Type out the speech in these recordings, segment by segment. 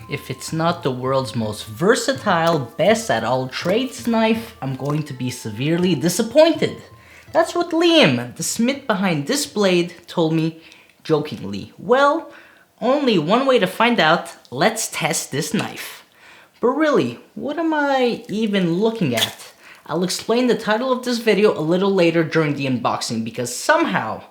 If it's not the world's most versatile, best at all trades knife, I'm going to be severely disappointed. That's what Liam, the smith behind this blade, told me jokingly. Well, only one way to find out. Let's test this knife. But really, what am I even looking at? I'll explain the title of this video a little later during the unboxing because somehow,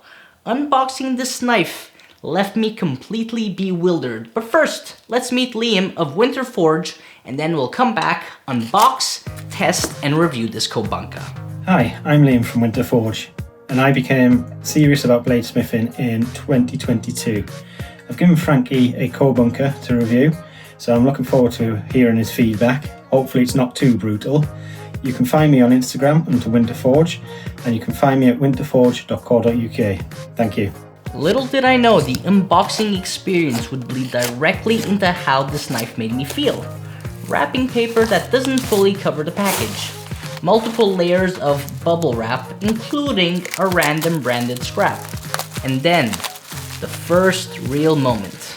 unboxing this knife left me completely bewildered. But first, let's meet Liam of WynterForge, and then we'll come back, unbox, test, and review this Ko-Bunka. Hi, I'm Liam from WynterForge, and I became serious about bladesmithing in 2022. I've given Frankie a Ko-Bunka to review, so I'm looking forward to hearing his feedback. Hopefully it's not too brutal. You can find me on Instagram under WynterForge, and you can find me at winterforge.co.uk. Thank you. Little did I know the unboxing experience would bleed directly into how this knife made me feel. Wrapping paper that doesn't fully cover the package. Multiple layers of bubble wrap, including a random branded scrap. And then, the first real moment.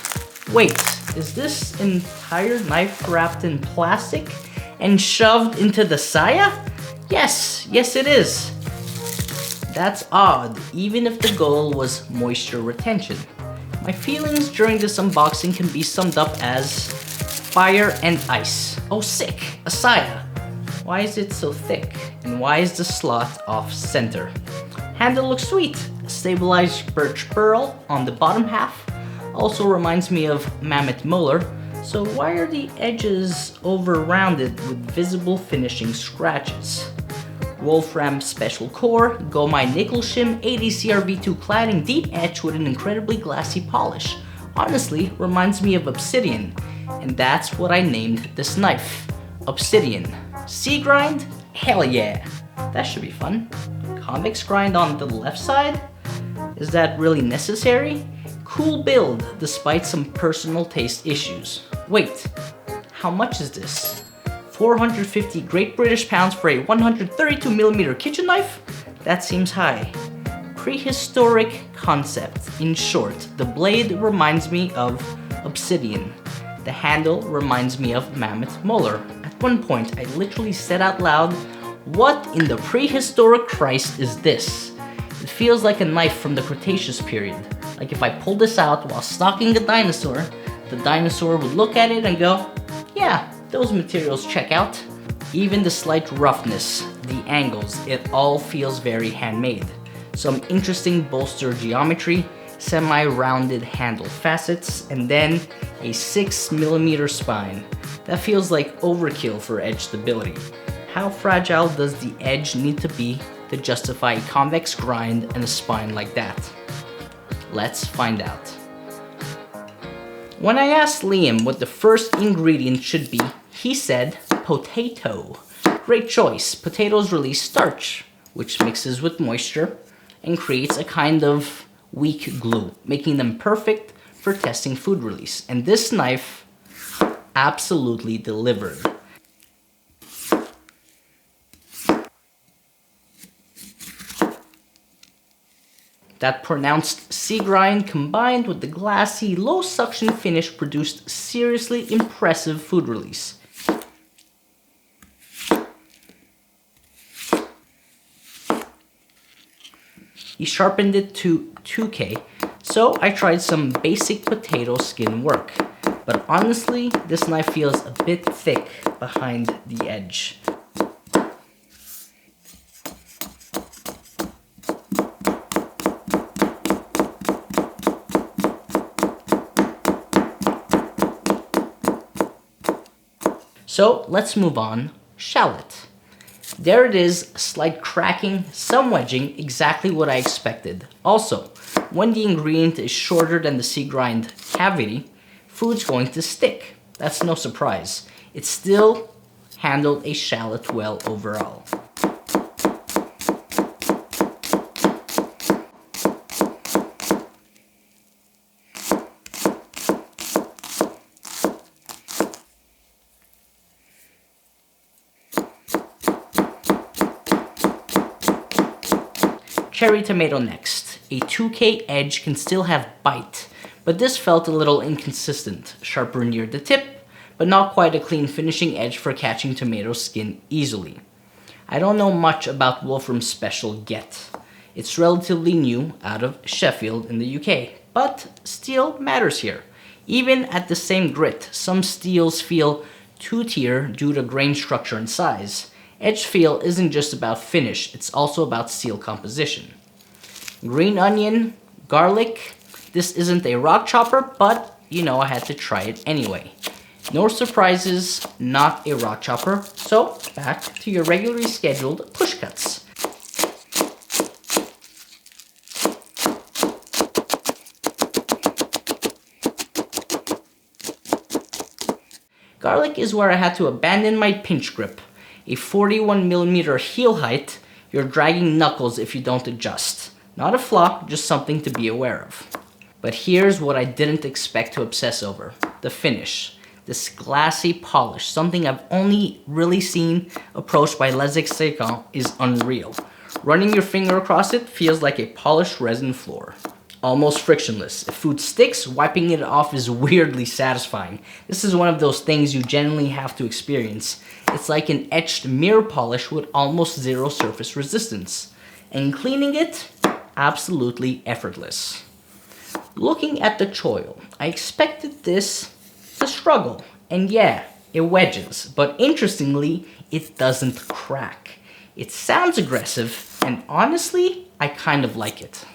Wait, is this entire knife wrapped in plastic and shoved into the saya? Yes it is. That's odd, even if the goal was moisture retention. My feelings during this unboxing can be summed up as fire and ice. Oh sick, a saya. Why is it so thick? And why is the slot off center? Handle looks sweet. A stabilized birch burl on the bottom half. Also reminds me of mammoth molar. So why are the edges over-rounded with visible finishing scratches? Wolfram Special Core, Mai Nickel shim, 80 CRV2 cladding, deep etch with an incredibly glassy polish. Honestly, reminds me of obsidian, and that's what I named this knife. Obsidian. C grind? Hell yeah! That should be fun. Convex grind on the left side? Is that really necessary? Cool build, despite some personal taste issues. Wait, how much is this? 450 Great British pounds for a 132mm kitchen knife? That seems high. Prehistoric concept. In short, the blade reminds me of obsidian. The handle reminds me of mammoth molar. At one point, I literally said out loud, "What in the prehistoric Christ is this?" It feels like a knife from the Cretaceous period. Like if I pulled this out while stalking a dinosaur, the dinosaur would look at it and go, "Yeah, those materials check out." Even the slight roughness, the angles, it all feels very handmade. Some interesting bolster geometry, semi-rounded handle facets, and then a 6mm spine. That feels like overkill for edge stability. How fragile does the edge need to be to justify a convex grind and a spine like that? Let's find out. When I asked Liam what the first ingredient should be, he said potato. Great choice. Potatoes release starch, which mixes with moisture and creates a kind of weak glue, making them perfect for testing food release. And this knife absolutely delivered. That pronounced C grind combined with the glassy, low suction finish produced seriously impressive food release. He sharpened it to 2K, so I tried some basic potato skin work. But honestly, this knife feels a bit thick behind the edge. So let's move on. Shallot. There it is, slight cracking, some wedging, exactly what I expected. Also, when the ingredient is shorter than the C grind cavity, food's going to stick. That's no surprise. It still handled a shallot well overall. Cherry tomato next. A 2K edge can still have bite, but this felt a little inconsistent, sharper near the tip, but not quite a clean finishing edge for catching tomato skin easily. I don't know much about Wolfram's special yet. It's relatively new, out of Sheffield in the UK, but steel matters here. Even at the same grit, some steels feel two-tier due to grain structure and size. Edge feel isn't just about finish, it's also about steel composition. Green onion, garlic. This isn't a rock chopper, but I had to try it anyway. No surprises, not a rock chopper, so back to your regularly scheduled push cuts. Garlic is where I had to abandon my pinch grip. A 41mm heel height, you're dragging knuckles if you don't adjust. Not a flaw, just something to be aware of. But here's what I didn't expect to obsess over. The finish. This glassy polish, something I've only really seen approached by Les Extracants, is unreal. Running your finger across it feels like a polished resin floor. Almost frictionless. If food sticks, wiping it off is weirdly satisfying. This is one of those things you genuinely have to experience. It's like an etched mirror polish with almost zero surface resistance. And cleaning it, absolutely effortless. Looking at the choil, I expected this to struggle. And yeah, it wedges, but interestingly, it doesn't crack. It sounds aggressive, and honestly, I kind of like it.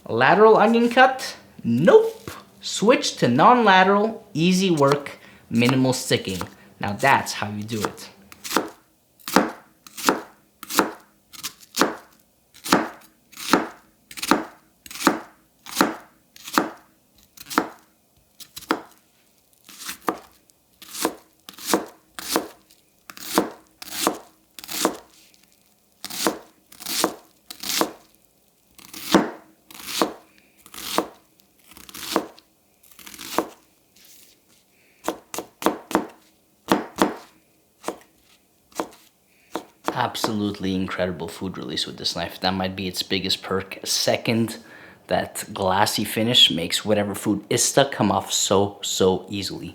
Lateral onion cut? Nope. Switch to non-lateral, easy work, minimal sticking. Now that's how you do it. Absolutely incredible food release with this knife. That might be its biggest perk. Second, that glassy finish makes whatever food is stuck come off so easily.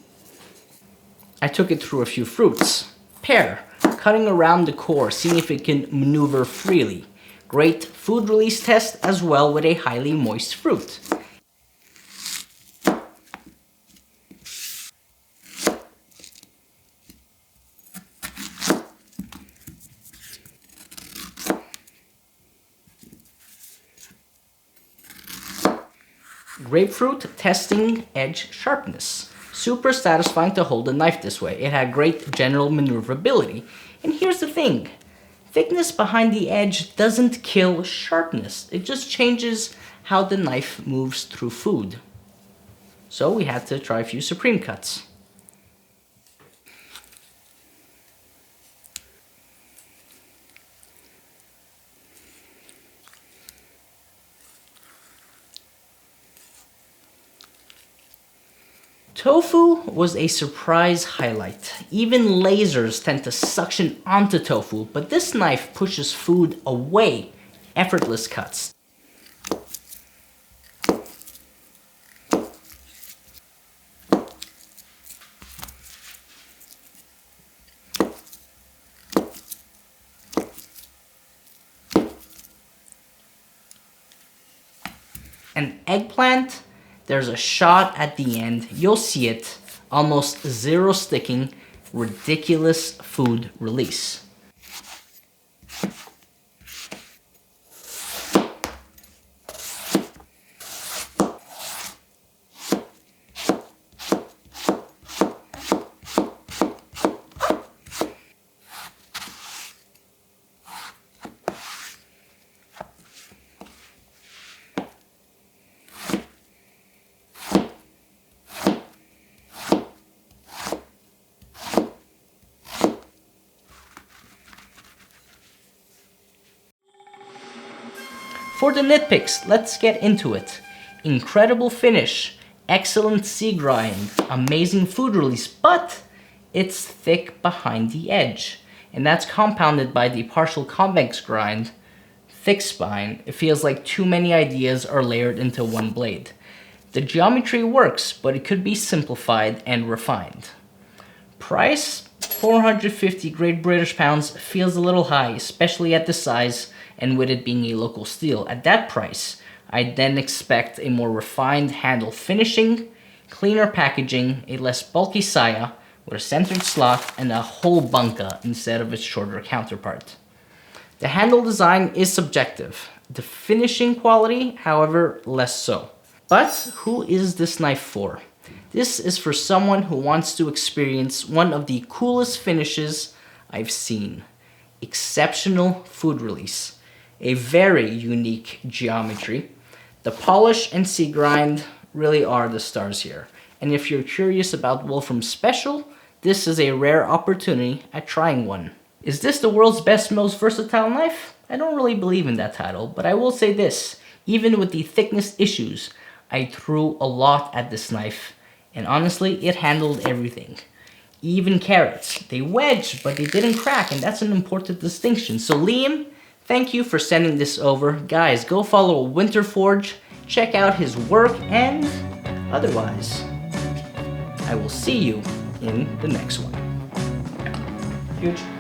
I took it through a few fruits. Pear, cutting around the core, seeing if it can maneuver freely. Great food release test as well with a highly moist fruit. Grapefruit, testing edge sharpness. Super satisfying to hold the knife this way. It had great general maneuverability. And here's the thing. Thickness behind the edge doesn't kill sharpness. It just changes how the knife moves through food. So we had to try a few supreme cuts. Tofu was a surprise highlight. Even lasers tend to suction onto tofu, but this knife pushes food away. Effortless cuts. An eggplant, there's a shot at the end, you'll see it, almost zero sticking, ridiculous food release. For the nitpicks, let's get into it. Incredible finish, excellent sea grind, amazing food release, but it's thick behind the edge. And that's compounded by the partial convex grind, thick spine. It feels like too many ideas are layered into one blade. The geometry works, but it could be simplified and refined. Price, 450 Great British pounds, feels a little high, especially at this size and with it being a local steel. At that price, I'd then expect a more refined handle finishing, cleaner packaging, a less bulky saya with a centered slot, and a whole bunka instead of its shorter counterpart. The handle design is subjective. The finishing quality, however, less so. But who is this knife for? This is for someone who wants to experience one of the coolest finishes I've seen. Exceptional food release. A very unique geometry. The polish and sea grind really are the stars here. And if you're curious about Wolfram Special, this is a rare opportunity at trying one. Is this the world's best, most versatile knife? I don't really believe in that title, but I will say this. Even with the thickness issues, I threw a lot at this knife, and honestly, it handled everything. Even carrots. They wedged, but they didn't crack, and that's an important distinction. So Liam, thank you for sending this over. Guys, go follow WynterForge, check out his work, and otherwise, I will see you in the next one. Huge.